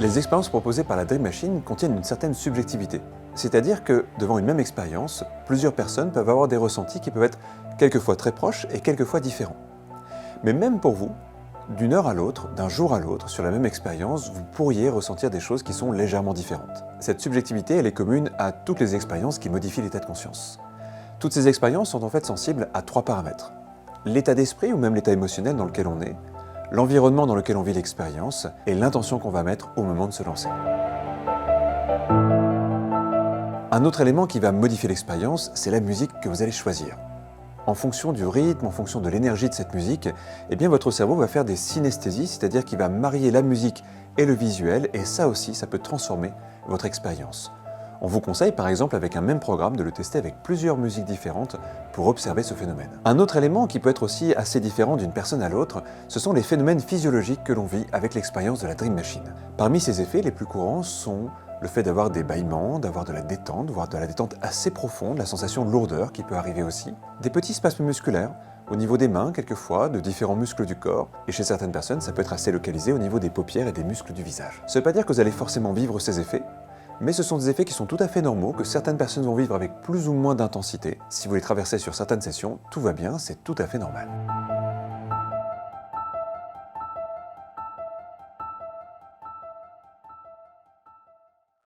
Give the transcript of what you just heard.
Les expériences proposées par la Dream Machine contiennent une certaine subjectivité. C'est-à-dire que, devant une même expérience, plusieurs personnes peuvent avoir des ressentis qui peuvent être quelquefois très proches et quelquefois différents. Mais même pour vous, d'une heure à l'autre, d'un jour à l'autre, sur la même expérience, vous pourriez ressentir des choses qui sont légèrement différentes. Cette subjectivité, elle est commune à toutes les expériences qui modifient l'état de conscience. Toutes ces expériences sont en fait sensibles à 3 paramètres. L'état d'esprit ou même l'état émotionnel dans lequel on est, l'environnement dans lequel on vit l'expérience et l'intention qu'on va mettre au moment de se lancer. Un autre élément qui va modifier l'expérience, c'est la musique que vous allez choisir. En fonction du rythme, en fonction de l'énergie de cette musique, eh bien votre cerveau va faire des synesthésies, c'est-à-dire qu'il va marier la musique et le visuel, et ça aussi, ça peut transformer votre expérience. On vous conseille par exemple avec un même programme de le tester avec plusieurs musiques différentes pour observer ce phénomène. Un autre élément qui peut être aussi assez différent d'une personne à l'autre, ce sont les phénomènes physiologiques que l'on vit avec l'expérience de la Dream Machine. Parmi ces effets, les plus courants sont le fait d'avoir des bâillements, d'avoir de la détente, voire de la détente assez profonde, la sensation de lourdeur qui peut arriver aussi, des petits spasmes musculaires, au niveau des mains quelquefois, de différents muscles du corps, et chez certaines personnes ça peut être assez localisé au niveau des paupières et des muscles du visage. Ça ne veut pas dire que vous allez forcément vivre ces effets, mais ce sont des effets qui sont tout à fait normaux, que certaines personnes vont vivre avec plus ou moins d'intensité. Si vous les traversez sur certaines sessions, tout va bien, c'est tout à fait normal.